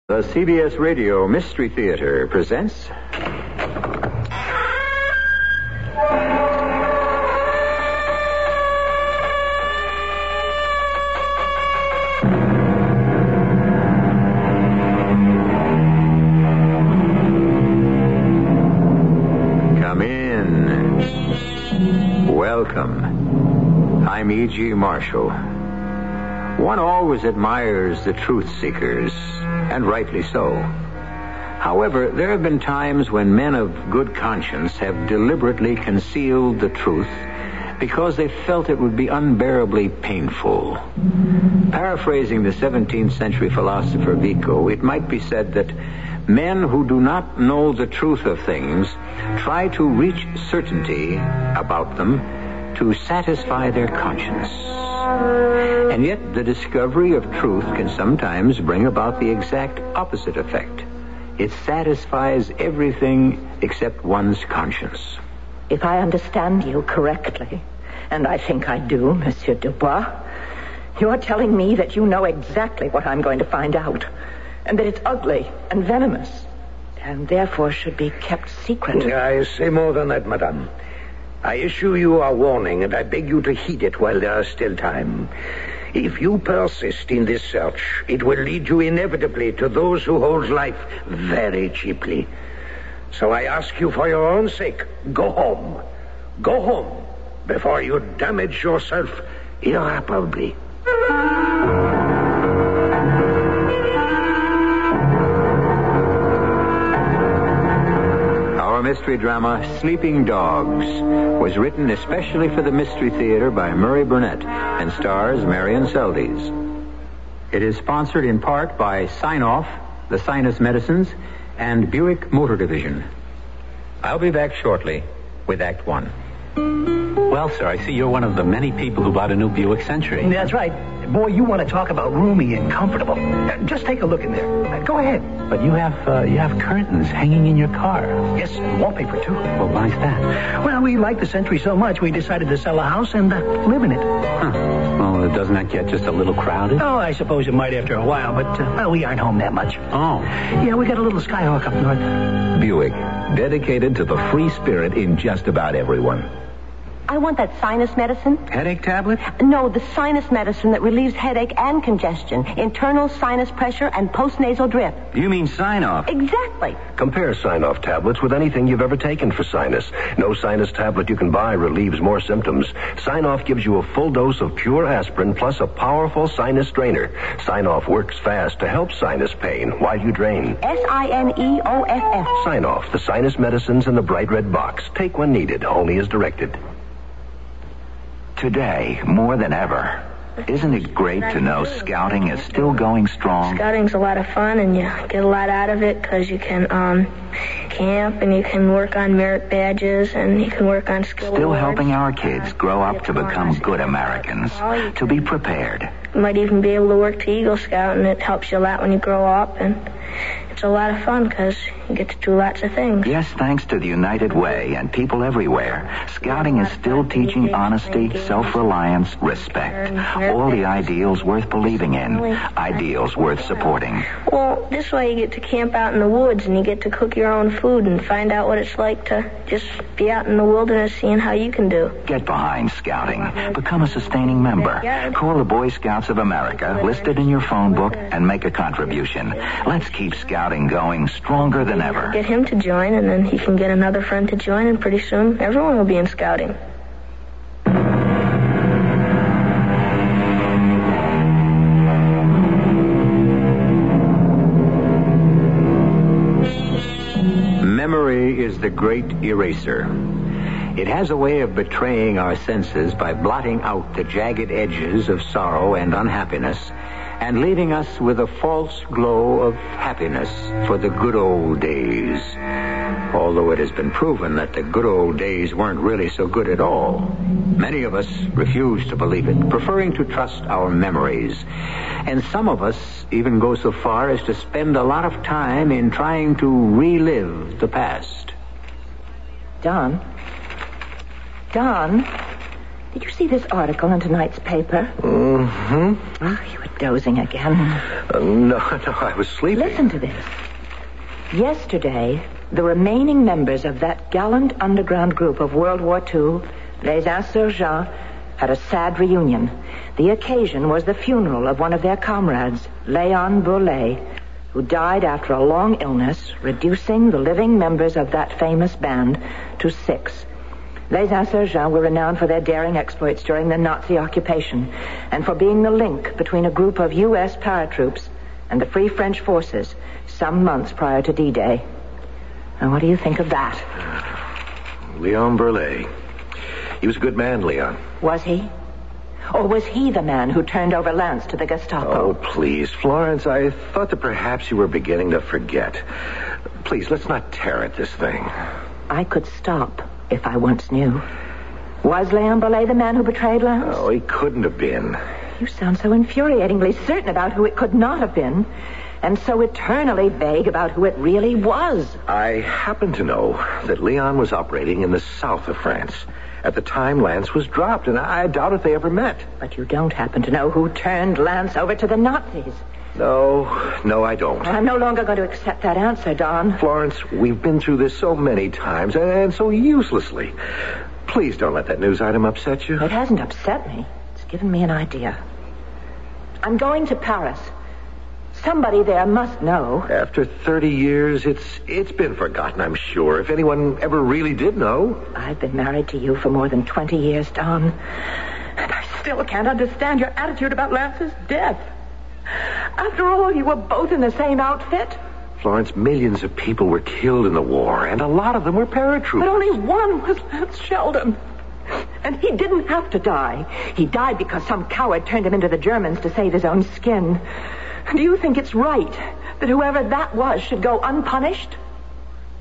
The CBS Radio Mystery Theater presents... Come in. Welcome. I'm E.G. Marshall. One always admires the truth seekers, and rightly so. However, there have been times when men of good conscience have deliberately concealed the truth because they felt it would be unbearably painful. Paraphrasing the 17th century philosopher Vico, it might be said that men who do not know the truth of things try to reach certainty about them to satisfy their conscience. And yet, the discovery of truth can sometimes bring about the exact opposite effect. It satisfies everything except one's conscience. If I understand you correctly, and I think I do, Monsieur Dubois, you're telling me that you know exactly what I'm going to find out, and that it's ugly and venomous, and therefore should be kept secret. I say more than that, madame. I issue you a warning, and I beg you to heed it while there is still time. If you persist in this search, it will lead you inevitably to those who hold life very cheaply. So I ask you for your own sake, go home. Go home before you damage yourself irreparably. Our mystery drama, Sleeping Dogs, was written especially for the Mystery Theater by Murray Burnett and stars Marian Seldes. It is sponsored in part by Sign-Off, the Sinus Medicines, and Buick Motor Division. I'll be back shortly with Act One. Well, sir, I see you're one of the many people who bought a new Buick Century. That's right. Boy, you want to talk about roomy and comfortable. Just take a look in there. Go ahead. But you have curtains hanging in your car. Yes, and wallpaper, too. Well, why's that? Well, we like the Century so much, we decided to sell a house and live in it. Huh. Well, doesn't that get just a little crowded? Oh, I suppose it might after a while, but, we aren't home that much. Oh. Yeah, we got a little Skyhawk up north. Buick, dedicated to the free spirit in just about everyone. I want that sinus medicine. Headache tablet? No, the sinus medicine that relieves headache and congestion, internal sinus pressure, and postnasal drip. You mean Sign-Off? Exactly. Compare Sign-Off tablets with anything you've ever taken for sinus. No sinus tablet you can buy relieves more symptoms. Sign-Off gives you a full dose of pure aspirin plus a powerful sinus drainer. Sign-Off works fast to help sinus pain while you drain. Sineoff. Sign-Off, the sinus medicines in the bright red box. Take when needed, only as directed. Today, more than ever, isn't it great to know scouting is still going strong? Scouting's a lot of fun, and you get a lot out of it because you can camp, and you can work on merit badges, and you can work on skill Still awards. helping our kids grow up to become good Americans, to be prepared. You might even be able to work to Eagle Scout, and it helps you a lot when you grow up, and it's a lot of fun because you get to do lots of things. Yes, thanks to the United Way and people everywhere, scouting is still teaching honesty, self-reliance, respect. All the ideals worth believing in, ideals worth supporting. Well, this way you get to camp out in the woods, and you get to cook your own food and find out what it's like to just be out in the wilderness seeing how you can do. Get behind scouting. Become a sustaining member. Call the Boy Scouts of America, list it in your phone book, and make a contribution. Let's keep scouting going stronger than ever. Get him to join, and then he can get another friend to join, and pretty soon everyone will be in scouting. Memory is the great eraser. It has a way of betraying our senses by blotting out the jagged edges of sorrow and unhappiness and leaving us with a false glow of happiness for the good old days. Although it has been proven that the good old days weren't really so good at all. Many of us refuse to believe it, preferring to trust our memories. And some of us even go so far as to spend a lot of time in trying to relive the past. Don? Did you see this article in tonight's paper? Mm-hmm. Oh, you were dozing again. No, I was sleeping. Listen to this. Yesterday, the remaining members of that gallant underground group of World War II, Les Insurgents, had a sad reunion. The occasion was the funeral of one of their comrades, Léon Bourlet, who died after a long illness, reducing the living members of that famous band to 6. Les Insurgents were renowned for their daring exploits during the Nazi occupation and for being the link between a group of U.S. paratroops and the Free French forces some months prior to D-Day. Now, what do you think of that? Léon Bourlet. He was a good man, Leon. Was he? Or was he the man who turned over Lance to the Gestapo? Oh, please, Florence, I thought that perhaps you were beginning to forget. Please, let's not tear at this thing. I could stop if I once knew. Was Léon Bourlet the man who betrayed Lance? Oh, he couldn't have been. You sound so infuriatingly certain about who it could not have been, and so eternally vague about who it really was. I happen to know that Leon was operating in the south of France at the time Lance was dropped, and I doubt if they ever met. But you don't happen to know who turned Lance over to the Nazis. No, I don't. I'm no longer going to accept that answer, Don. Florence, we've been through this so many times, and so uselessly. Please don't let that news item upset you. It hasn't upset me. It's given me an idea. I'm going to Paris. Somebody there must know. After 30 years, it's been forgotten, I'm sure, if anyone ever really did know. I've been married to you for more than 20 years, Don. And I still can't understand your attitude about Lance's death. After all, you were both in the same outfit. Florence, millions of people were killed in the war, and a lot of them were paratroopers. But only one was Lance Sheldon. And he didn't have to die. He died because some coward turned him into the Germans to save his own skin. Do you think it's right that whoever that was should go unpunished?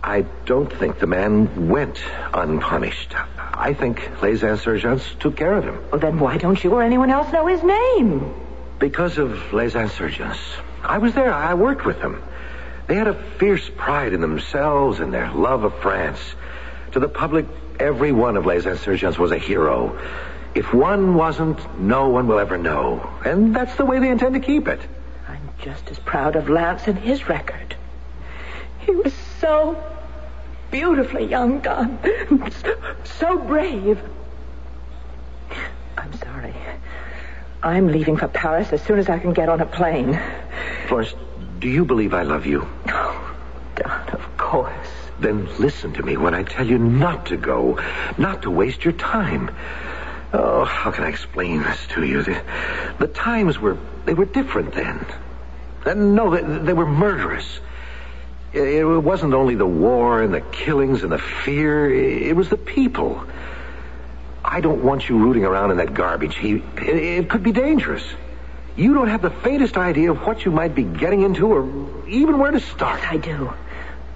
I don't think the man went unpunished. I think Les Insurgents took care of him. Well, then why don't you or anyone else know his name? Because of Les Insurgents. I was there. I worked with them. They had a fierce pride in themselves and their love of France. To the public, every one of Les Insurgents was a hero. If one wasn't, no one will ever know. And that's the way they intend to keep it. I'm just as proud of Lance and his record. He was so beautifully young, Don. So brave. I'm sorry. I'm leaving for Paris as soon as I can get on a plane. Florence, do you believe I love you? Oh, Don, of course. Then listen to me when I tell you not to go, not to waste your time. Oh, how can I explain this to you? The times were different then. No, they were murderous. It wasn't only the war and the killings and the fear. It was the people. I don't want you rooting around in that garbage heap. It could be dangerous. You don't have the faintest idea of what you might be getting into or even where to start. Yes, I do.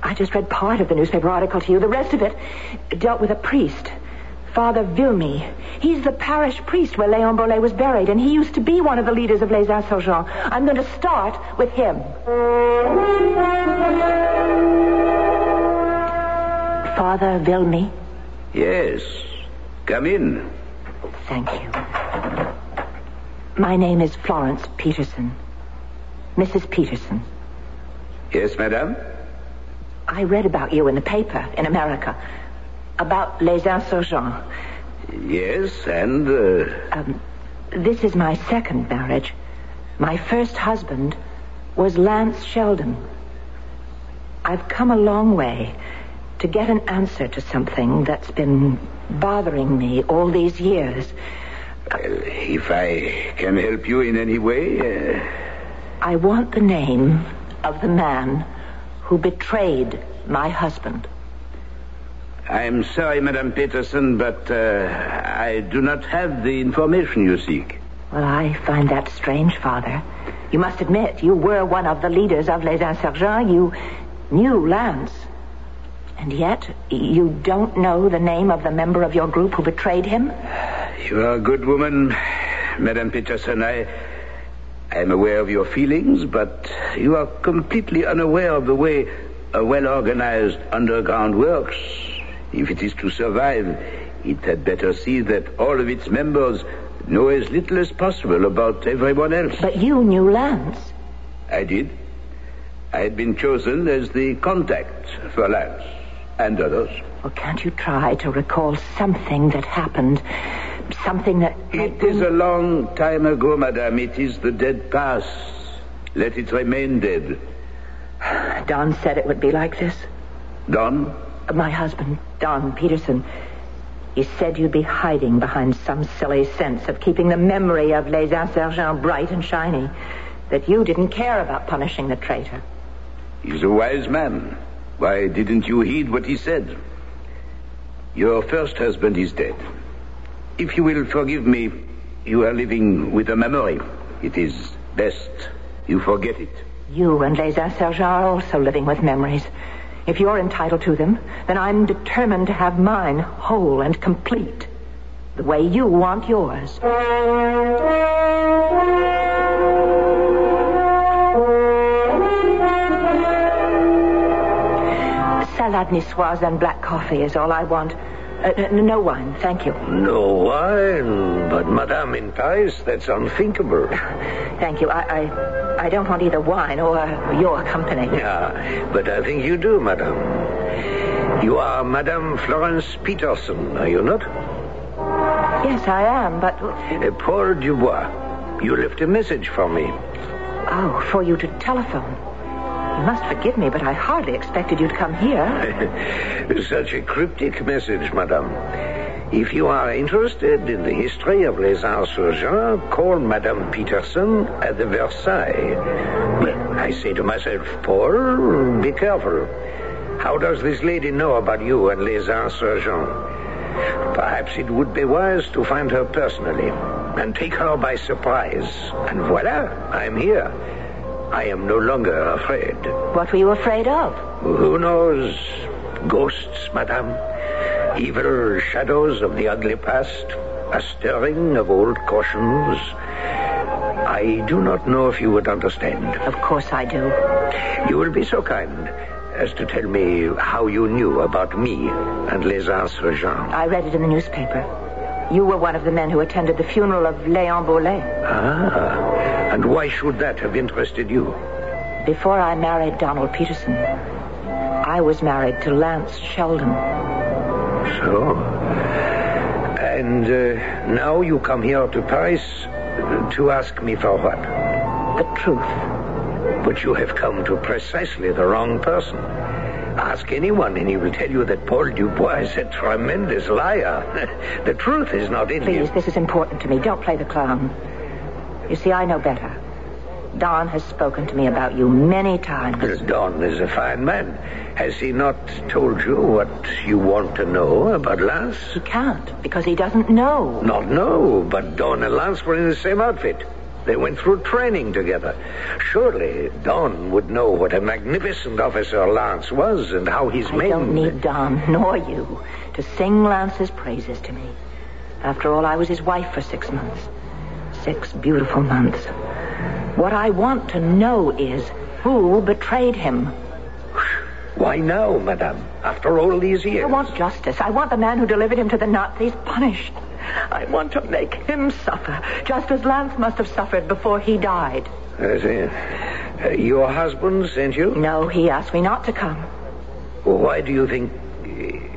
I just read part of the newspaper article to you. The rest of it dealt with a priest, Father Vilmy. He's the parish priest where Léon Bourlet was buried, and he used to be one of the leaders of Les Insurgents. I'm going to start with him. Father Vilmy? Yes. Come in. Thank you. My name is Florence Peterson. Mrs. Peterson. Yes, madame? I read about you in the paper in America. About Les Insurgents. Yes, and... This is my second marriage. My first husband was Lance Sheldon. I've come a long way to get an answer to something that's been bothering me all these years. If I can help you in any way... I want the name of the man who betrayed my husband. I'm sorry, Madame Peterson, but I do not have the information you seek. Well, I find that strange, Father. You must admit, you were one of the leaders of Les Insurgents. You knew Lance. And yet, you don't know the name of the member of your group who betrayed him? You are a good woman, Madame Peterson. I'm aware of your feelings, but you are completely unaware of the way a well-organized underground works. If it is to survive, It had better see that all of its members know as little as possible about everyone else. But you knew Lance. I did. I had been chosen as the contact for Lance and others. Well, can't you try to recall something that happened? Something that... It is a long time ago, madame. It is the dead past. Let it remain dead. Don said it would be like this. Don? My husband, Don Peterson. He said you'd be hiding behind some silly sense of keeping the memory of Les Insurgents bright and shiny. That you didn't care about punishing the traitor. He's a wise man. Why didn't you heed what he said? Your first husband is dead. If you will forgive me, you are living with a memory. It is best you forget it. You and Les Insurgents are also living with memories. If you're entitled to them, then I'm determined to have mine whole and complete. The way you want yours. Salad niçoise and black coffee is all I want. No wine, thank you. No wine? But Madame in Paris, that's unthinkable. Thank you. I don't want either wine or your company. Yeah, but I think you do, Madame. You are Madame Florence Peterson, are you not? Yes, I am, but... Paul Dubois, you left a message for me. Oh, for you to telephone. You must forgive me, but I hardly expected you to come here. Such a cryptic message, Madame. If you are interested in the history of Les Insurgents, call Madame Peterson at the Versailles. Well, I say to myself, Paul, be careful. How does this lady know about you and Les Insurgents? Perhaps it would be wise to find her personally and take her by surprise. And voila, I'm here. I am no longer afraid. What were you afraid of? Who knows? Ghosts, Madame. Evil shadows of the ugly past. A stirring of old cautions. I do not know if you would understand. Of course I do. You will be so kind as to tell me how you knew about me and Les Insurgents. I read it in the newspaper. You were one of the men who attended the funeral of Léon Boulay. And why should that have interested you? Before I married Donald Peterson, I was married to Lance Sheldon. So? And now you come here to Paris to ask me for what? The truth. But you have come to precisely the wrong person. Ask anyone and he will tell you that Paul Dubois is a tremendous liar. The truth is not in him. Please, this is important to me. Don't play the clown. You see, I know better. Don has spoken to me about you many times. Don is a fine man. Has he not told you what you want to know about Lance? He can't, because he doesn't know. Not know, but Don and Lance were in the same outfit. They went through training together. Surely Don would know what a magnificent officer Lance was and how his men... I don't need Don, nor you, to sing Lance's praises to me. After all, I was his wife for 6 months. 6 beautiful months. What I want to know is who betrayed him. Why now, Madame? After all these years? I want justice. I want the man who delivered him to the Nazis punished. I want to make him suffer, just as Lance must have suffered before he died. Your husband sent you? No, he asked me not to come. Why do you think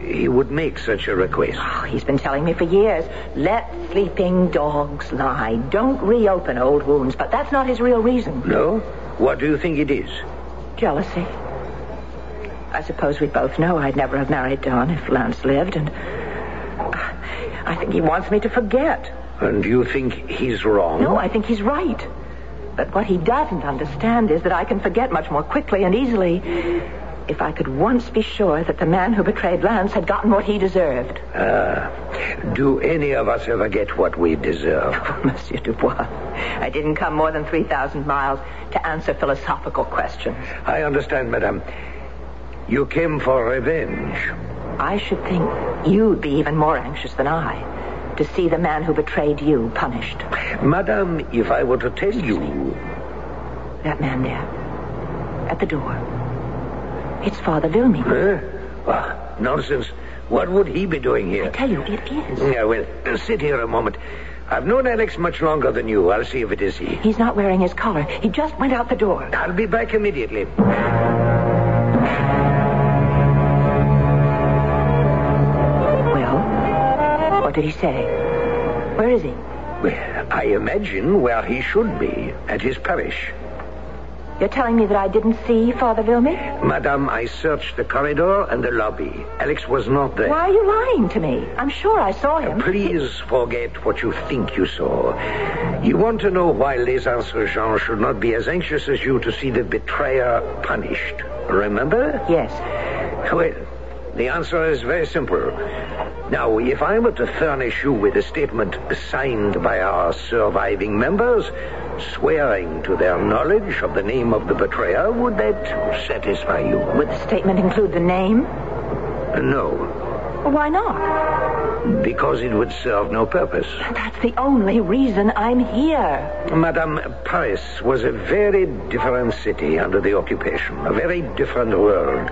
he would make such a request? Oh, he's been telling me for years, let sleeping dogs lie. Don't reopen old wounds, but that's not his real reason. No? What do you think it is? Jealousy. I suppose we both know I'd never have married Don if Lance lived, and I think he wants me to forget. And you think he's wrong? No, I think he's right. But what he doesn't understand is that I can forget much more quickly and easily if I could once be sure that the man who betrayed Lance had gotten what he deserved. Do any of us ever get what we deserve? Oh, Monsieur Dubois, I didn't come more than 3,000 miles to answer philosophical questions. I understand, Madame. You came for revenge. I should think you'd be even more anxious than I to see the man who betrayed you punished. Madame, if I were to tell you... That man there, at the door. It's Father Lumi. Nonsense. What would he be doing here? I tell you, it is. Yeah, well, sit here a moment. I've known Alex much longer than you. I'll see if it is he. He's not wearing his collar. He just went out the door. I'll be back immediately. Well, what did he say? Where is he? Well, I imagine where he should be, at his parish. You're telling me that I didn't see Father Vilmy? Madame, I searched the corridor and the lobby. Alex was not there. Why are you lying to me? I'm sure I saw him. Please forget what you think you saw. You want to know why Les Insurgents should not be as anxious as you to see the betrayer punished. Remember? Yes. Well, the answer is very simple. Now, if I were to furnish you with a statement signed by our surviving members, swearing to their knowledge of the name of the betrayer, would that satisfy you? Would the statement include the name? No. Well, why not? Because it would serve no purpose. That's the only reason I'm here. Madame, Paris was a very different city under the occupation, a very different world.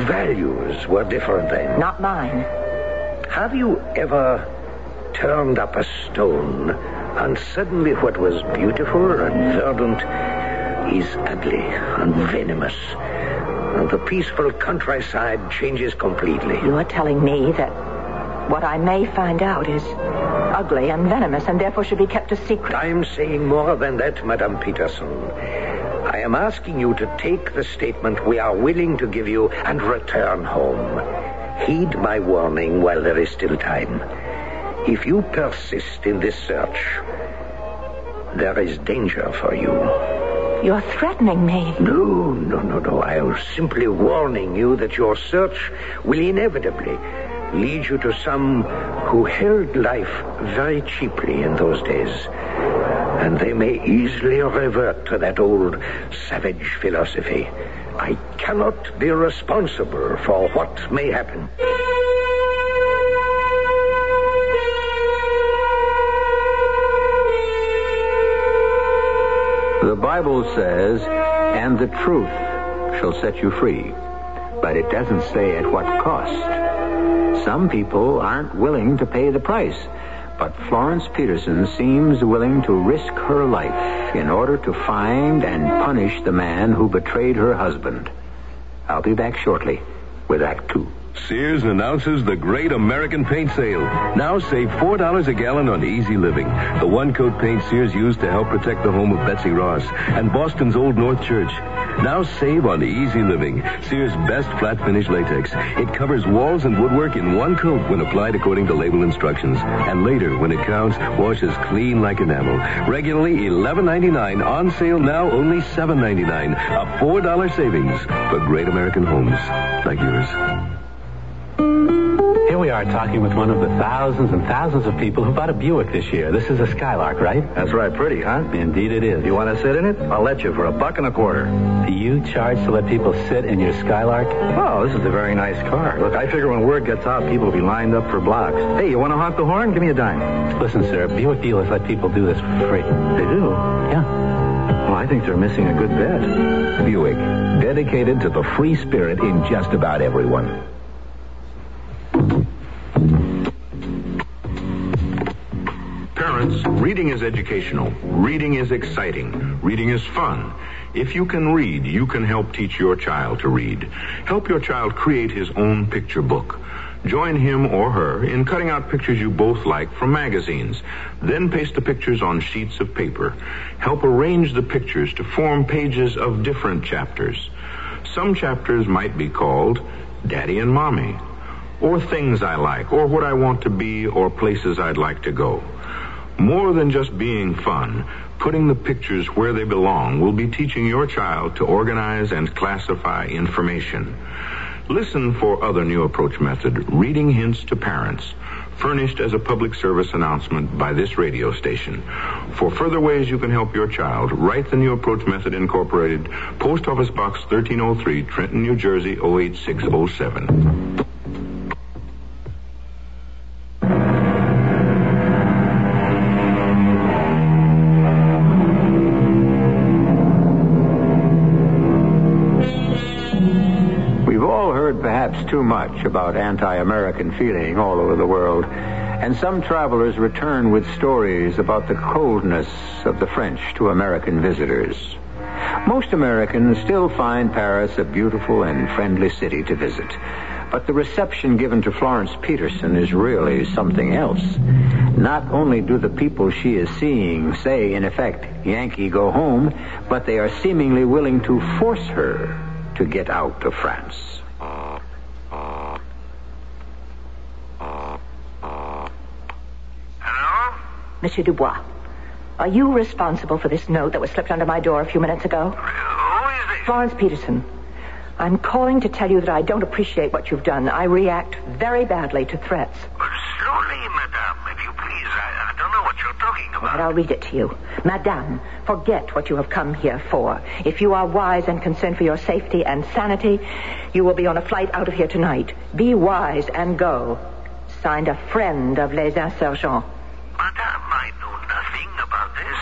Values were different then. Not mine. Have you ever turned up a stone and suddenly what was beautiful and verdant is ugly and venomous, and the peaceful countryside changes completely? You are telling me that what I may find out is ugly and venomous and therefore should be kept a secret? I'm saying more than that, Madame Peterson. I am asking you to take the statement we are willing to give you and return home. Heed my warning while there is still time. If you persist in this search, there is danger for you. You're threatening me. No. I am simply warning you that your search will inevitably lead you to some who held life very cheaply in those days. And they may easily revert to that old savage philosophy. I cannot be responsible for what may happen. The Bible says, and the truth shall set you free. But it doesn't say at what cost. Some people aren't willing to pay the price. But Florence Peterson seems willing to risk her life in order to find and punish the man who betrayed her husband. I'll be back shortly with Act 2. Sears announces the Great American Paint Sale. Now save $4 a gallon on Easy Living, the one-coat paint Sears used to help protect the home of Betsy Ross and Boston's Old North Church. Now save on Easy Living, Sears' best flat-finish latex. It covers walls and woodwork in one coat when applied according to label instructions. And later, when it counts, washes clean like enamel. Regularly $11.99, on sale now only $7.99. A $4 savings for great American homes like yours. Here we are talking with one of the thousands and thousands of people who bought a Buick this year. This is a Skylark, right? That's right, pretty, huh? Indeed it is. You want to sit in it? I'll let you for $1.25. Do you charge to let people sit in your Skylark? Oh, this is a very nice car. Look, I figure when word gets out, people will be lined up for blocks. Hey, you want to honk the horn? Give me a dime. Listen, sir, Buick dealers let people do this for free. They do? Yeah. Well, I think they're missing a good bet. Buick, dedicated to the free spirit in just about everyone. Parents, reading is educational. Reading is exciting. Reading is fun. If you can read, you can help teach your child to read. Help your child create his own picture book. Join him or her in cutting out pictures you both like from magazines. Then paste the pictures on sheets of paper. Help arrange the pictures to form pages of different chapters. Some chapters might be called Daddy and Mommy, or Things I Like, or What I Want to Be, or Places I'd Like to Go. More than just being fun, putting the pictures where they belong will be teaching your child to organize and classify information. Listen for other new approach method, Reading Hints to Parents, furnished as a public service announcement by this radio station. For further ways you can help your child, write the New Approach Method Incorporated, Post Office Box 1303, Trenton, New Jersey, 08607. heard perhaps too much about anti-American feeling all over the world, and some travelers return with stories about the coldness of the French to American visitors. Most Americans still find Paris a beautiful and friendly city to visit, but the reception given to Florence Peterson is really something else. Not only do the people she is seeing say, in effect, Yankee, go home, but they are seemingly willing to force her to get out of France. Hello? Monsieur Dubois, are you responsible for this note that was slipped under my door a few minutes ago? Who is this? Florence Peterson. I'm calling to tell you that I don't appreciate what you've done. I react very badly to threats. Slowly, madame, if you please. I don't know what you're talking about. But I'll read it to you. Madame, forget what you have come here for. If you are wise and concerned for your safety and sanity, you will be on a flight out of here tonight. Be wise and go. Signed, a friend of Les Insurgents. Madame, I know nothing about this.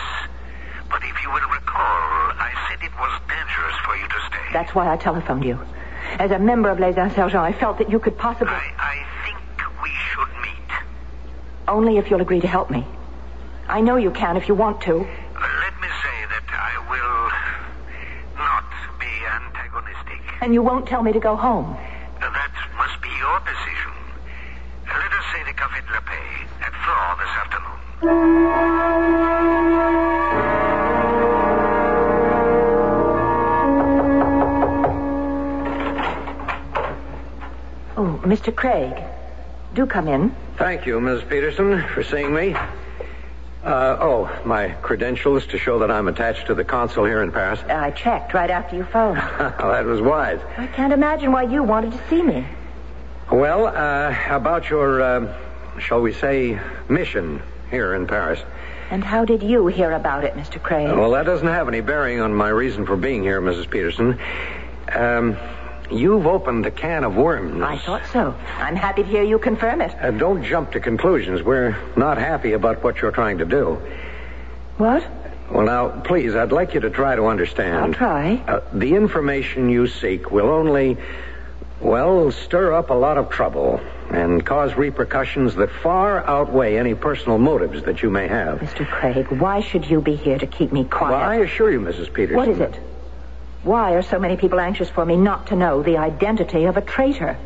But if you will recall, I said it was dangerous for you to stay. That's why I telephoned you. As a member of Les Insurgents, I felt that you could possibly... I think we should meet. Only if you'll agree to help me. I know you can if you want to. Let me say that I will not be antagonistic. And you won't tell me to go home. That must be your decision. Let us say the Café de la Paix at 4 this afternoon. Oh, Mr. Craig, do come in. Thank you, Ms. Peterson, for seeing me. My credentials to show that I'm attached to the consul here in Paris. I checked right after you phoned. That was wise. I can't imagine why you wanted to see me. Well, about your, shall we say, mission here in Paris. And how did you hear about it, Mr. Craig? Well, that doesn't have any bearing on my reason for being here, Mrs. Peterson. You've opened a can of worms. I thought so. I'm happy to hear you confirm it. Don't jump to conclusions. We're not happy about what you're trying to do. What? Well, now, please, I'd like you to try to understand. I'll try. The information you seek will only, stir up a lot of trouble and cause repercussions that far outweigh any personal motives that you may have. Mr. Craig, why should you be here to keep me quiet? Well, I assure you, Mrs. Peterson. What is it? Why are so many people anxious for me not to know the identity of a traitor?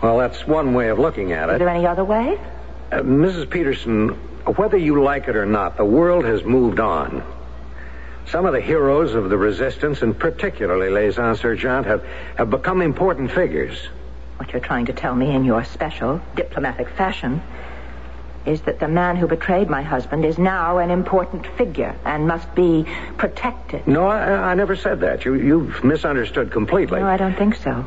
Well, that's one way of looking at it. Is there any other way? Mrs. Peterson, whether you like it or not, the world has moved on. Some of the heroes of the resistance, and particularly Les Insurgents, have become important figures. What you're trying to tell me in your special diplomatic fashion is that the man who betrayed my husband is now an important figure and must be protected. No, I never said that. You've misunderstood completely. No, I don't think so.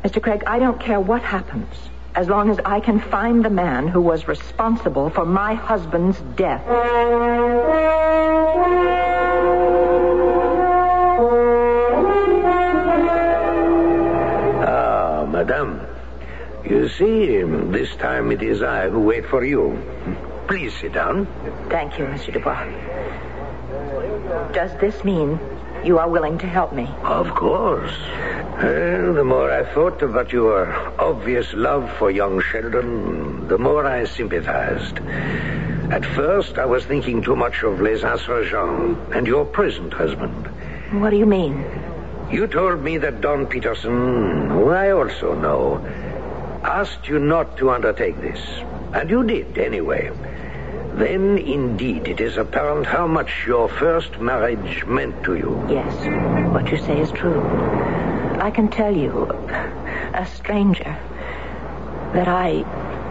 Mr. Craig, I don't care what happens, as long as I can find the man who was responsible for my husband's death. Ah, madame. You see, this time it is I who wait for you. Please sit down. Thank you, Monsieur Dubois. Does this mean you are willing to help me? Of course. The more I thought about your obvious love for young Sheldon, the more I sympathized. At first, I was thinking too much of Les Insurgents and your present husband. What do you mean? You told me that Don Peterson, who I also know, asked you not to undertake this. And you did, anyway. Then, indeed, it is apparent how much your first marriage meant to you. Yes, what you say is true. I can tell you, a stranger, that I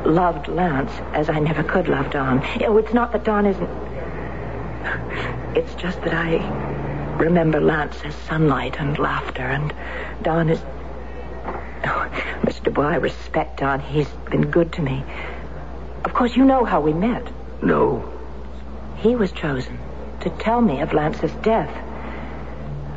loved Lance as I never could love Don. It's not that Don isn't... It's just that I remember Lance as sunlight and laughter, and Don is... Oh, Mr. Dubois, I respect Don. He's been good to me. Of course, you know how we met. No. He was chosen to tell me of Lance's death.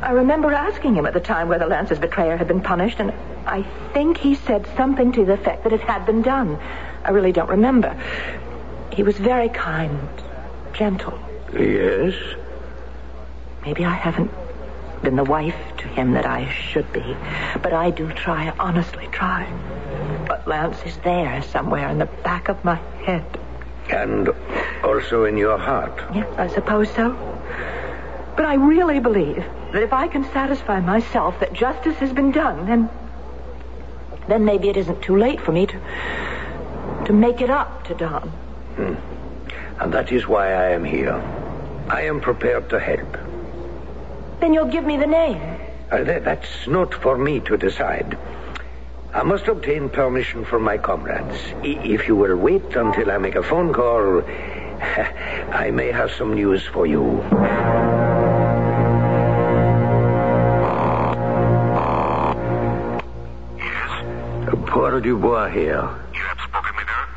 I remember asking him at the time whether Lance's betrayer had been punished, and I think he said something to the effect that it had been done. I really don't remember. He was very kind, gentle. Yes? Maybe I haven't been the wife to him that I should be. But I do try, honestly try. But Lance is there somewhere in the back of my head. And also in your heart. Yes, I suppose so. But I really believe that if I can satisfy myself that justice has been done, then maybe it isn't too late for me to make it up to Don. And that is why I am here. I am prepared to help. Then you'll give me the name. That's not for me to decide. I must obtain permission from my comrades. If you will wait until I make a phone call, I may have some news for you. Paul Dubois here. You have spoken with her?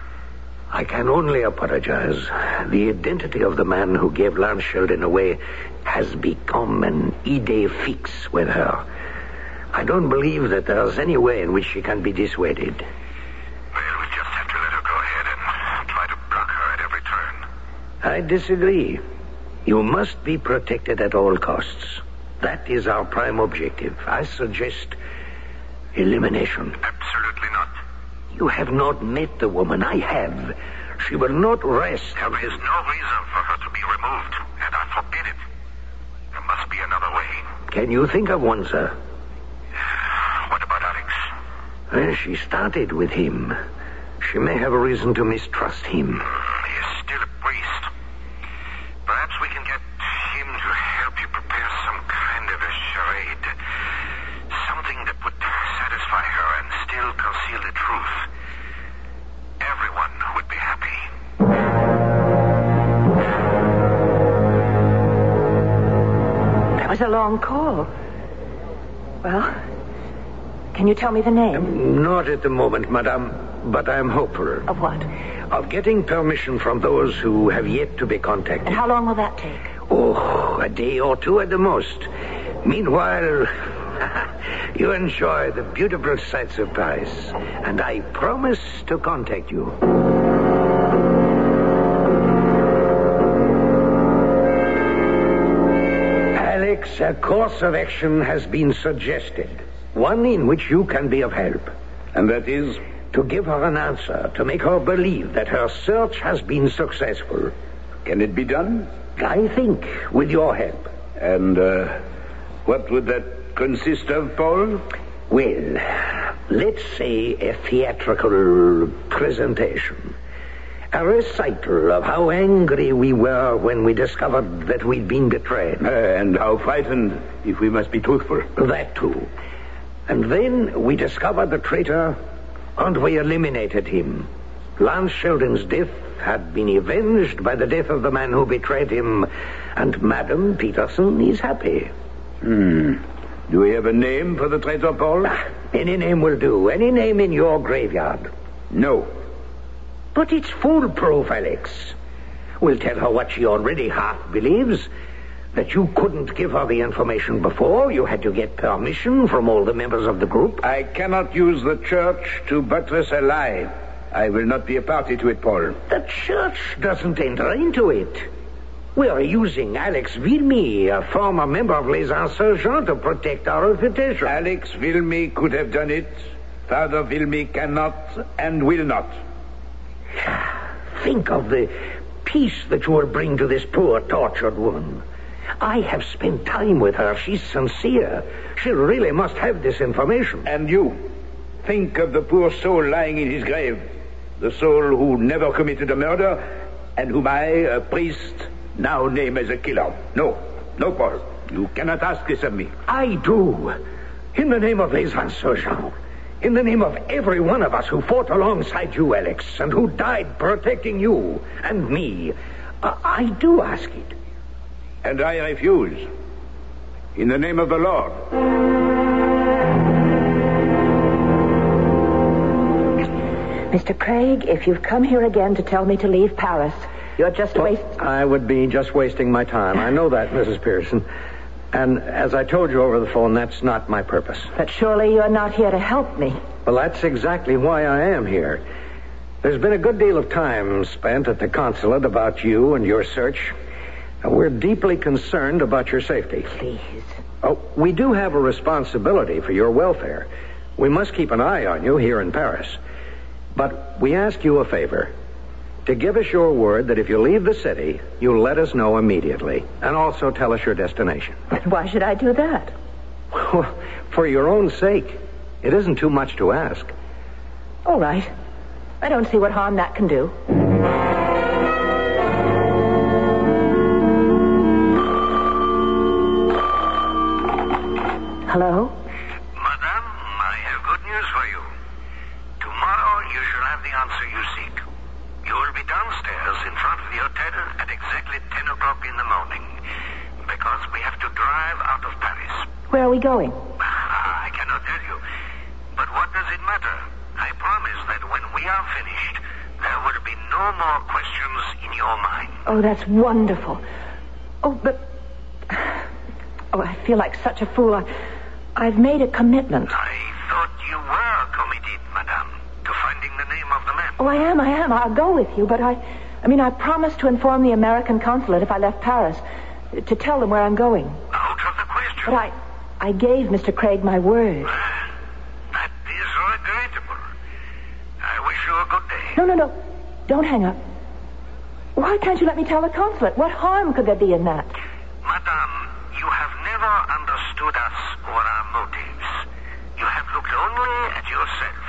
I can only apologize. The identity of the man who gave Lance Sheldon away has become an idée fixe with her. I don't believe that there's any way in which she can be dissuaded. Well, we just have to let her go ahead and try to block her at every turn. I disagree. You must be protected at all costs. That is our prime objective. I suggest elimination. Absolutely not. You have not met the woman. I have. She will not rest. There is no reason for her to be removed, and I forbid it. There must be another way. Can you think of one, sir? What about Alex? Well, she started with him. She may have a reason to mistrust him. He is still a priest. Perhaps we can get him to help you prepare some kind of a charade. Something that would satisfy her and still conceal the truth. Everyone would be happy. That was a long call. Well, can you tell me the name? Not at the moment, madame, but I am hopeful. Of what? Of getting permission from those who have yet to be contacted. And how long will that take? Oh, a day or two at the most. Meanwhile, you enjoy the beautiful sights of Paris, and I promise to contact you. Alex, a course of action has been suggested. One in which you can be of help. And that is? To give her an answer, to make her believe that her search has been successful. Can it be done? I think, with your help. And what would that consist of, Paul? Well, let's say a theatrical presentation. A recital of how angry we were when we discovered that we'd been betrayed. And how frightened, if we must be truthful. That too. And then we discovered the traitor, and we eliminated him. Lance Sheldon's death had been avenged by the death of the man who betrayed him, and Madame Peterson is happy. Do we have a name for the traitor, Paul? Any name will do. Any name in your graveyard. No. But it's foolproof, Alex. We'll tell her what she already half believes. That you couldn't give her the information before. You had to get permission from all the members of the group. I cannot use the church to buttress a lie. I will not be a party to it, Paul. The church doesn't enter into it. We are using Alex Vilmy, a former member of Les Insurgents, to protect our reputation. Alex Vilmy could have done it. Father Vilmy cannot and will not. Think of the peace that you will bring to this poor, tortured woman. I have spent time with her. She's sincere. She really must have this information. And you, think of the poor soul lying in his grave. The soul who never committed a murder, and whom I, a priest, now name as a killer. No, Paul. You cannot ask this of me. I do. In the name of Les Insurgents. In the name of every one of us who fought alongside you, Alex, and who died protecting you and me. I do ask it. And I refuse. In the name of the Lord. Mr. Craig, if you've come here again to tell me to leave Paris, you're just wasting... I would be just wasting my time. I know that, Mrs. Pearson. And as I told you over the phone, that's not my purpose. But surely you're not here to help me. Well, that's exactly why I am here. There's been a good deal of time spent at the consulate about you and your search. We're deeply concerned about your safety. Please, Oh, we do have a responsibility for your welfare. We must keep an eye on you here in Paris. But we ask you a favor. To give us your word that if you leave the city, you'll let us know immediately. And also tell us your destination. Why should I do that? Well, for your own sake. It isn't too much to ask. All right. I don't see what harm that can do. Hello? Madame, I have good news for you. Tomorrow you shall have the answer you seek. You will be downstairs in front of the hotel at exactly 10 o'clock in the morning, because we have to drive out of Paris. Where are we going? I cannot tell you. But what does it matter? I promise that when we are finished, there will be no more questions in your mind. Oh, that's wonderful. Oh, but... Oh, I feel like such a fool. I've made a commitment. I thought you were committed, madame, to finding the name of the man. Oh, I am. I'll go with you, but I promised to inform the American consulate if I left Paris, to tell them where I'm going. Out of the question. But I gave Mr. Craig my word. That is regrettable. I wish you a good day. No. Don't hang up. Why can't you let me tell the consulate? What harm could there be in that? Madame, you have never understood us or our motives. You have looked only at yourself.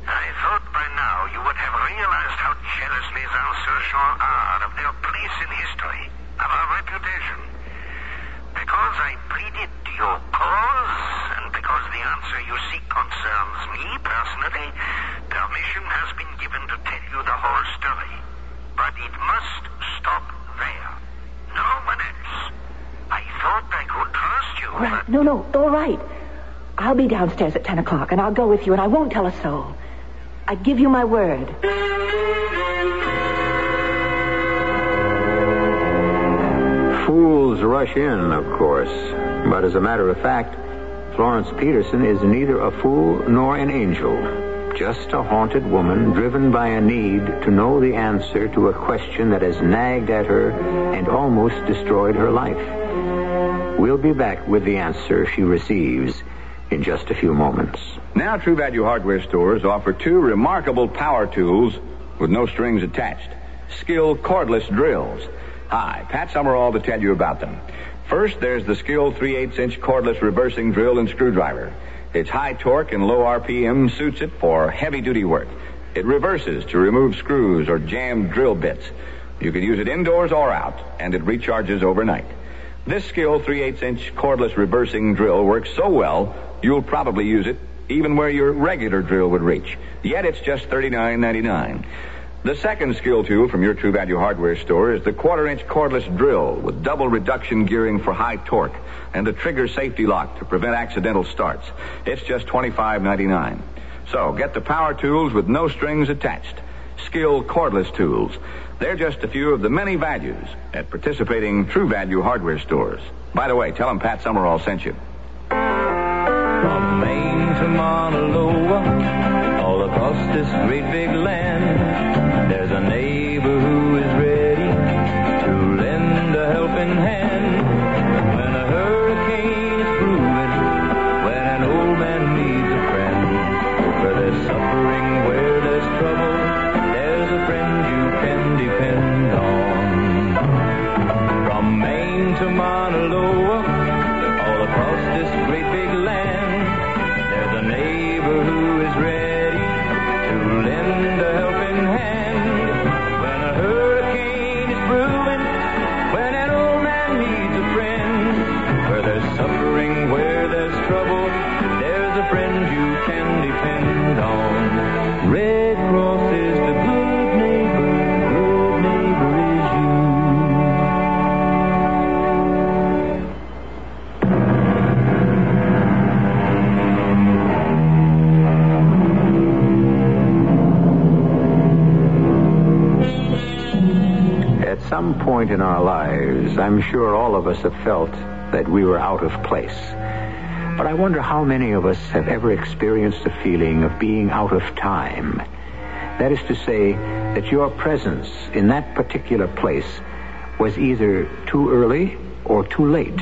I thought by now you would have realized how jealous les insurgents are of their place in history, of our reputation. Because I pleaded your cause, and because the answer you seek concerns me personally, permission has been given to tell you the whole story. But it must stop there. No one else. I thought I could trust you. Right. No. All right. I'll be downstairs at 10 o'clock, and I'll go with you, and I won't tell a soul. I give you my word. Fools rush in, of course. But as a matter of fact, Florence Peterson is neither a fool nor an angel. Just a haunted woman driven by a need to know the answer to a question that has nagged at her and almost destroyed her life. We'll be back with the answer she receives in just a few moments. Now, True Value hardware stores offer two remarkable power tools with no strings attached. Skill cordless drills. Hi, Pat Summerall to tell you about them. First, there's the Skill 3/8-inch cordless reversing drill and screwdriver. Its high torque and low RPM suits it for heavy-duty work. It reverses to remove screws or jammed drill bits. You can use it indoors or out, and it recharges overnight. This Skill 3/8-inch cordless reversing drill works so well, you'll probably use it even where your regular drill would reach. Yet it's just $39.99. The second skill tool from your True Value hardware store is the 1/4-inch cordless drill with double reduction gearing for high torque and the trigger safety lock to prevent accidental starts. It's just $25.99. So get the power tools with no strings attached. Skill cordless tools. They're just a few of the many values at participating True Value hardware stores. By the way, tell them Pat Summerall sent you. From Maine to Mauna Loa, all across this great big land, there's a neighbor who is ready to lend a helping hand. When a hurricane is brewing, when an old man needs a friend, where there's suffering, where there's trouble, there's a friend you can depend on. From Maine to Mauna Loa, all across this great big land, there's a neighbor who is ready to lend a helping hand. When a hurricane is brewing, when an old man needs a friend, where there's suffering, where there's trouble, there's a friend you can depend on. Red Cross is the good neighbor is you. At some point in our lives, I'm sure all of us have felt that we were out of place. But I wonder how many of us have ever experienced the feeling of being out of time. That is to say, that your presence in that particular place was either too early or too late.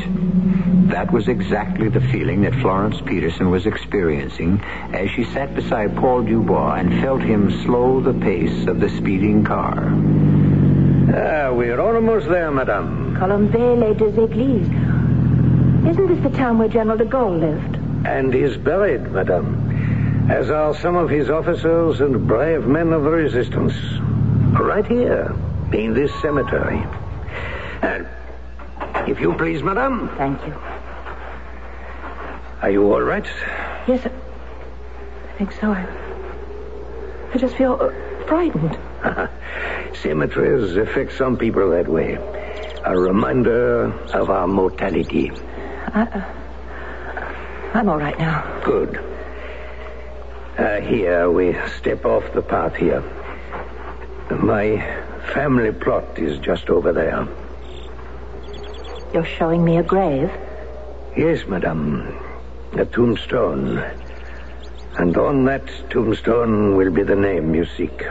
That was exactly the feeling that Florence Peterson was experiencing as she sat beside Paul Dubois and felt him slow the pace of the speeding car. We're almost there, madame. Colombey-les-Deux-Églises. Isn't this the town where General de Gaulle lived? And he's buried, madame, as are some of his officers and brave men of the resistance. Right here, in this cemetery. And if you please, madame. Thank you. Are you all right? Yes, I think so. I just feel frightened. Cemeteries affect some people that way. A reminder of our mortality. I'm all right now. Good. Here, we step off the path here. My family plot is just over there. You're showing me a grave? Yes, madame. A tombstone. And on that tombstone will be the name you seek.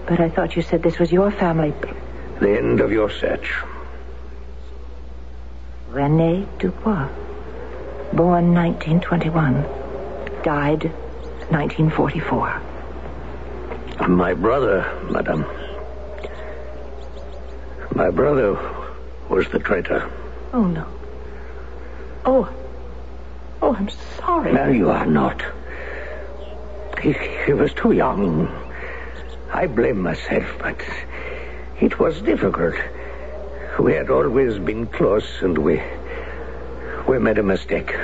But I thought you said this was your family. The end of your search. René Dubois. Born 1921. Died 1944. My brother, madame. My brother was the traitor. Oh, no. Oh, I'm sorry. No, you are not. He was too young. I blame myself, but it was difficult. We had always been close, and we made a mistake.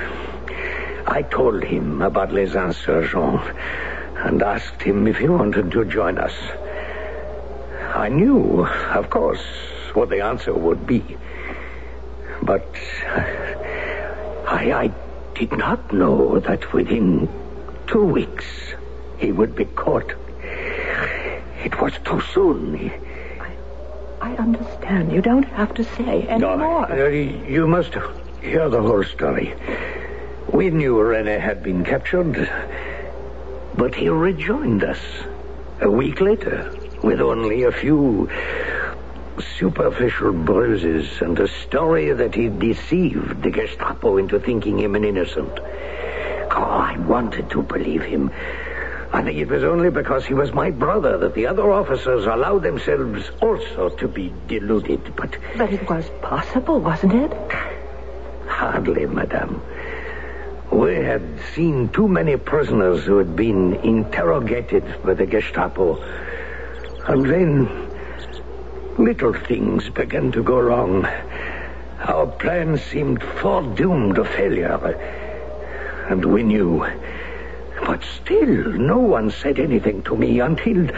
I told him about les insurgents and asked him if he wanted to join us. I knew, of course, what the answer would be. But I did not know that within 2 weeks he would be caught. It was too soon. I understand. You don't have to say any more. You must hear the whole story. We knew René had been captured, but he rejoined us a week later with only a few superficial bruises and a story that he deceived the Gestapo into thinking him an innocent. I wanted to believe him. I think it was only because he was my brother that the other officers allowed themselves also to be deluded. But it was possible, wasn't it? Hardly, madame. We had seen too many prisoners who had been interrogated by the Gestapo. And then little things began to go wrong. Our plan seemed foredoomed to failure. And we knew. But still, no one said anything to me until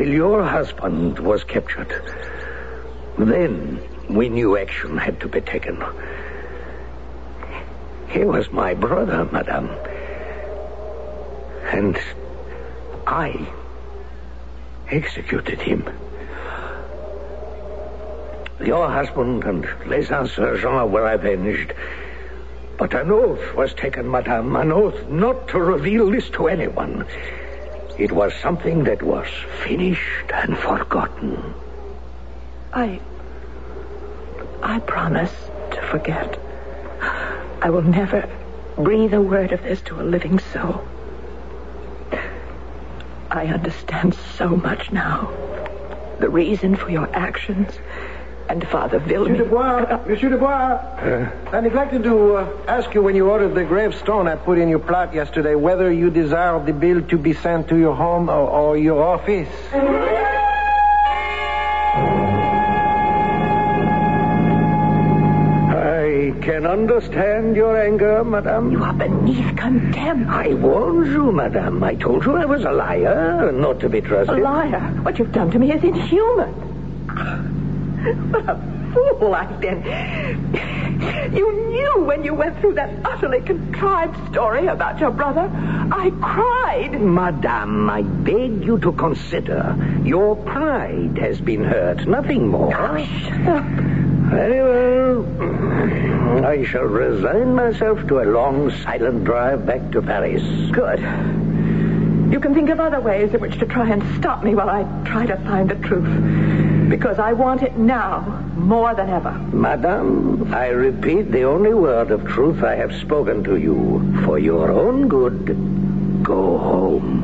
your husband was captured. Then we knew action had to be taken. He was my brother, madame. And I executed him. Your husband and les insurgents were avenged. But an oath was taken, madame, an oath not to reveal this to anyone. It was something that was finished and forgotten. I promise to forget. I will never breathe a word of this to a living soul. I understand so much now. The reason for your actions and Father Vilmy. Monsieur Dubois, I neglected to ask you when you ordered the gravestone I put in your plot yesterday whether you desired the bill to be sent to your home or your office. I can understand your anger, madame. You are beneath contempt. I warned you, madame. I told you I was a liar, not to be trusted. A liar? What you've done to me is inhuman. What a fool I've been. You knew when you went through that utterly contrived story about your brother. I cried. Madame, I beg you to consider. Your pride has been hurt, nothing more. Oh, shut up. Very well. I shall resign myself to a long, silent drive back to Paris. Good. You can think of other ways in which to try and stop me while I try to find the truth. Because I want it now more than ever. Madame, I repeat the only word of truth I have spoken to you. For your own good, go home.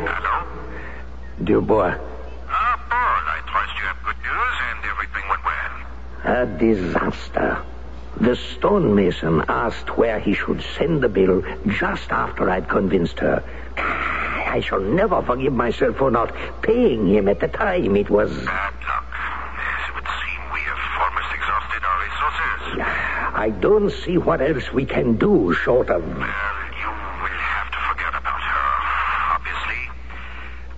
Hello? Dubois. Paul, I trust you have good news and everything went well. A disaster. The stonemason asked where he should send the bill just after I'd convinced her. I shall never forgive myself for not paying him at the time. It was... Bad luck. As it would seem, we have almost exhausted our resources. I don't see what else we can do short of... Well, you will have to forget about her. Obviously,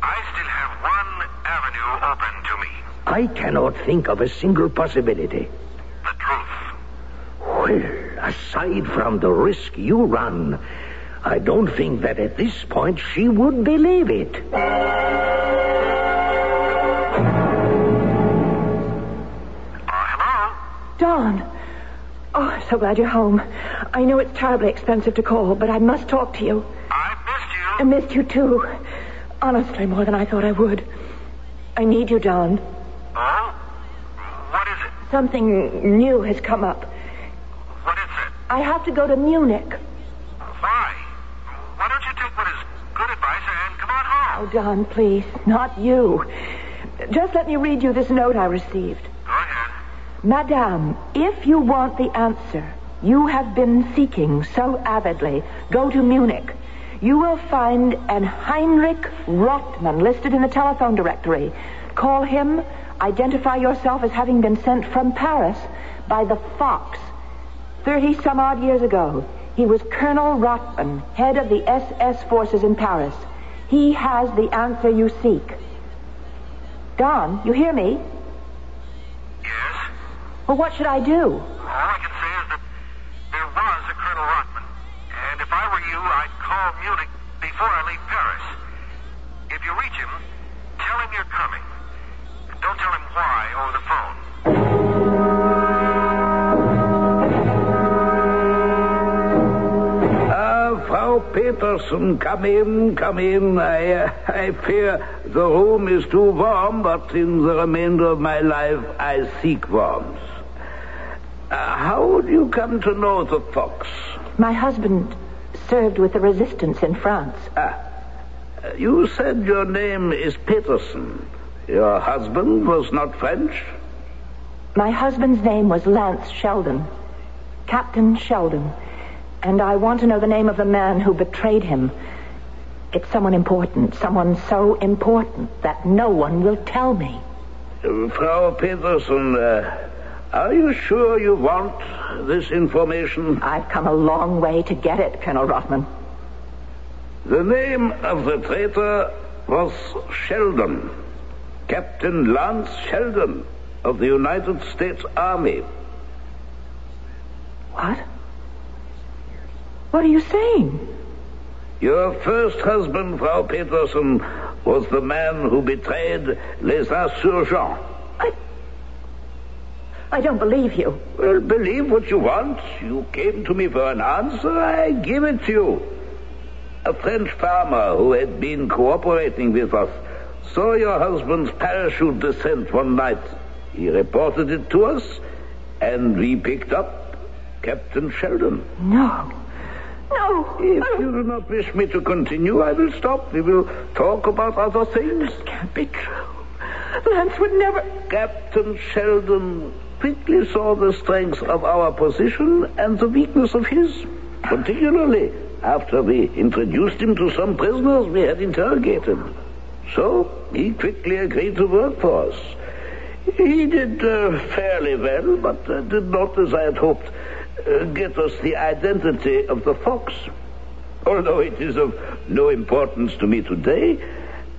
I still have one avenue open to me. I cannot think of a single possibility. The truth. Well, aside from the risk you run, I don't think that at this point she would believe it. Hello? Dawn. Oh, I'm so glad you're home. I know it's terribly expensive to call, but I must talk to you. I missed you. I missed you, too. Honestly, more than I thought I would. I need you, Dawn. Oh? What is it? Something new has come up. What is it? I have to go to Munich. Why? Why don't you take what is good advice and come on home? Oh, Don, please. Not you. Just let me read you this note I received. Go ahead. Madame, if you want the answer you have been seeking so avidly, go to Munich. You will find an Heinrich Rottmann listed in the telephone directory. Call him. Identify yourself as having been sent from Paris by the Fox. 30-some-odd years ago, he was Colonel Rottmann, head of the SS forces in Paris. He has the answer you seek. Don, you hear me? Yes? Well, what should I do? All I can say is that there was a Colonel Rottmann. And if I were you, I'd call Munich before I leave Paris. If you reach him, tell him you're coming. Don't tell him why over the phone. Frau Peterson, come in, come in. I fear the room is too warm, but in the remainder of my life I seek warmth. How do you come to know the Fox? My husband served with the resistance in France. You said your name is Peterson. Your husband was not French? My husband's name was Lance Sheldon. Captain Sheldon. And I want to know the name of the man who betrayed him. It's someone important. Someone so important that no one will tell me. Frau Peterson, are you sure you want this information? I've come a long way to get it, Colonel Rottmann. The name of the traitor was Sheldon. Captain Lance Sheldon of the United States Army. What? What are you saying? Your first husband, Frau Peterson, was the man who betrayed les insurgents. I don't believe you. Well, believe what you want. You came to me for an answer. I give it to you. A French farmer who had been cooperating with us saw your husband's parachute descent one night. He reported it to us, and we picked up Captain Sheldon. No. If you do not wish me to continue, I will stop. We will talk about other things. This can't be true. Lance would never... Captain Sheldon quickly saw the strengths of our position and the weakness of his, particularly after we introduced him to some prisoners we had interrogated. So he quickly agreed to work for us. He did fairly well, but did not, as I had hoped, get us the identity of the Fox. Although it is of no importance to me today,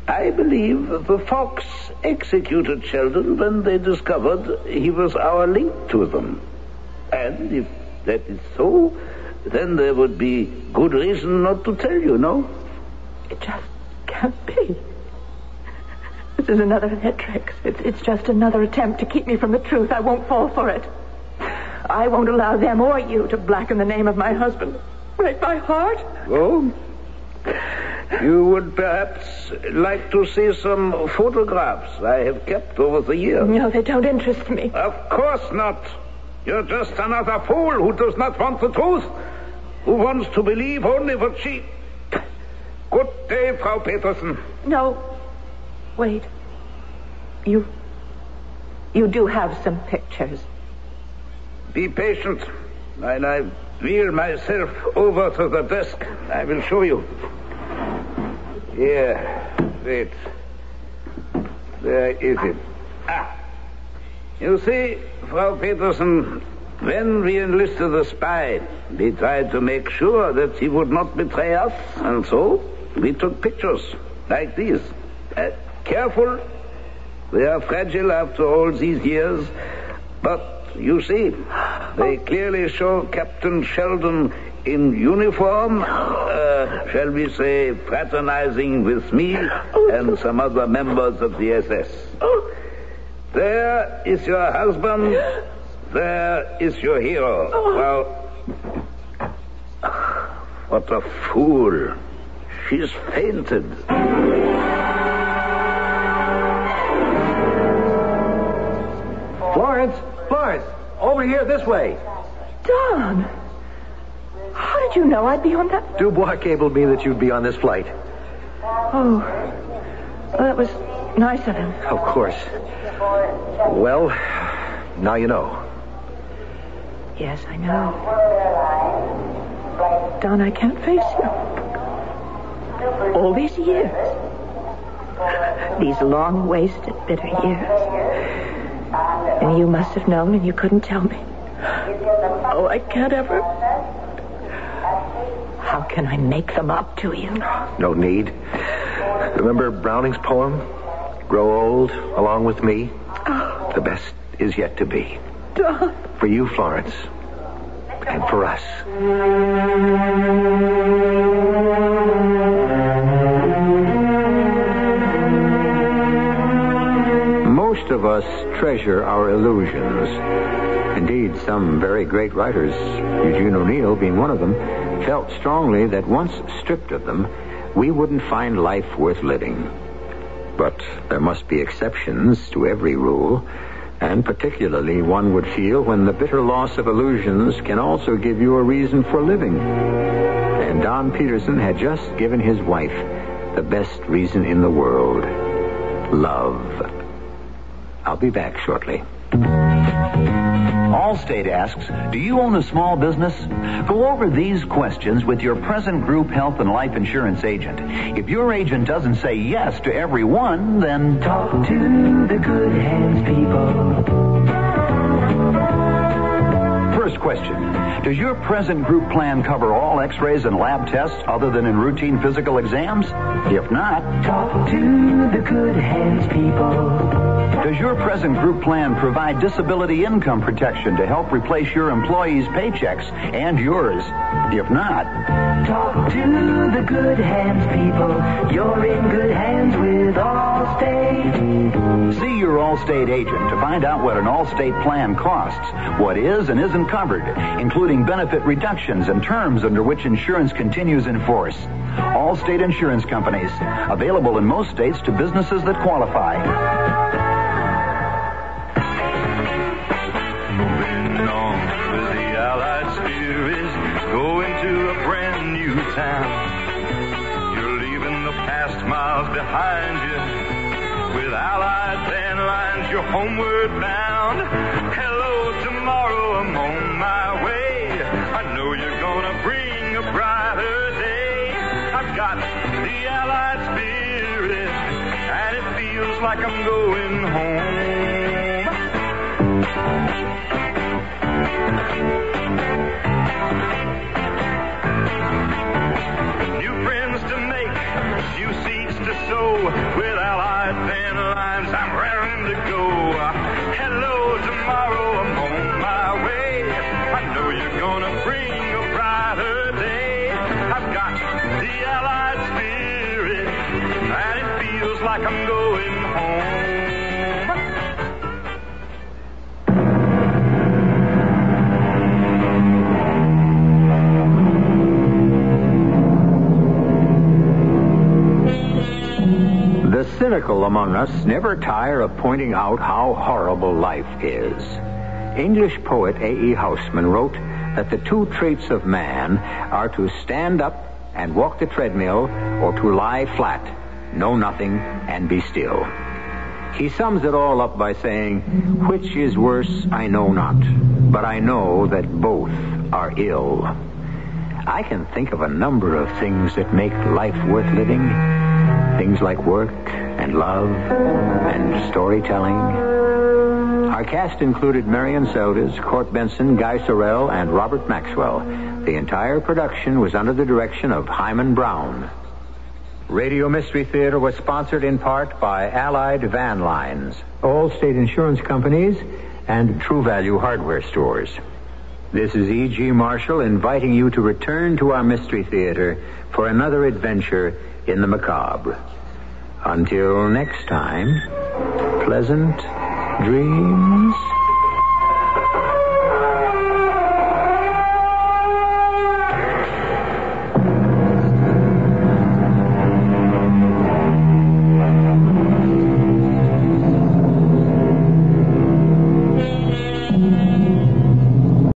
I believe the Fox executed Sheldon when they discovered he was our link to them. And if that is so, then there would be good reason not to tell you, no? It just can't be. This is another of their tricks. It's just another attempt to keep me from the truth. I won't fall for it. I won't allow them or you to blacken the name of my husband. Break my heart. Oh? You would perhaps like to see some photographs I have kept over the years. No, they don't interest me. Of course not. You're just another fool who does not want the truth, who wants to believe only what she... Good day, Frau Peterson. No. Wait. You do have some pictures. Be patient. While I wheel myself over to the desk, I will show you. Here. Wait. There is it. You see, Frau Peterson, when we enlisted a spy, we tried to make sure that he would not betray us, and so we took pictures like these. Careful. They are fragile after all these years, but you see, they clearly show Captain Sheldon in uniform, shall we say, fraternizing with me and some other members of the SS. There is your husband. There is your hero. Well, what a fool. She's fainted. Florence, over here, this way. Don, how did you know I'd be on that? Dubois cabled me that you'd be on this flight. Oh, well, that was nice of him. Of course. Well, now you know. Yes, I know. Don, I can't face you. All these years. These long-wasted, bitter years. And you must have known and you couldn't tell me. Oh, I can't ever... How can I make them up to you? No need. Remember Browning's poem? Grow old along with me. Oh. The best is yet to be. Don. For you, Florence. And for us. Most of us treasure our illusions. Indeed, some very great writers, Eugene O'Neill being one of them, felt strongly that once stripped of them, we wouldn't find life worth living. But there must be exceptions to every rule, and particularly one would feel when the bitter loss of illusions can also give you a reason for living. And Don Peterson had just given his wife the best reason in the world: love. I'll be back shortly. Allstate asks, do you own a small business? Go over these questions with your present group health and life insurance agent. If your agent doesn't say yes to every one, then... Talk to the good hands people. First question. Does your present group plan cover all x-rays and lab tests other than in routine physical exams? If not... Talk to the good hands people. Does your present group plan provide disability income protection to help replace your employees' paychecks and yours? If not... Talk to the good hands people. You're in good hands with Allstate. See your Allstate agent to find out what an Allstate plan costs, what is and isn't covered, including benefit reductions and terms under which insurance continues in force. Allstate Insurance Companies. Available in most states to businesses that qualify. Moving on with the Allied spirits, going to a brand new town. You're leaving the past miles behind you. With Allied van lines, you're homeward bound. Hello, tomorrow, I'm on my way. I know you're gonna bring a brighter day. I've got the Allied spirit, and it feels like I'm going home. New friends to make, new seats to sow. With Allied van lines, I'm raring to go. Hello, tomorrow, I'm on my way. I know you're gonna bring a brighter day. I've got the Allied spirit, and it feels like I'm going home. cynical among us never tire of pointing out how horrible life is. English poet A.E. Housman wrote that the two traits of man are to stand up and walk the treadmill, or to lie flat, know nothing, and be still. He sums it all up by saying, "Which is worse, I know not, but I know that both are ill." I can think of a number of things that make life worth living. Things like work and love and storytelling. Our cast included Marian, Seldes, Court Benson, Guy Sorrell, and Robert Maxwell. The entire production was under the direction of Himan Brown. Radio Mystery Theater was sponsored in part by Allied Van Lines, Allstate Insurance Companies, and True Value Hardware Stores. This is E.G. Marshall inviting you to return to our Mystery Theater for another adventure in the macabre. Until next time, pleasant dreams.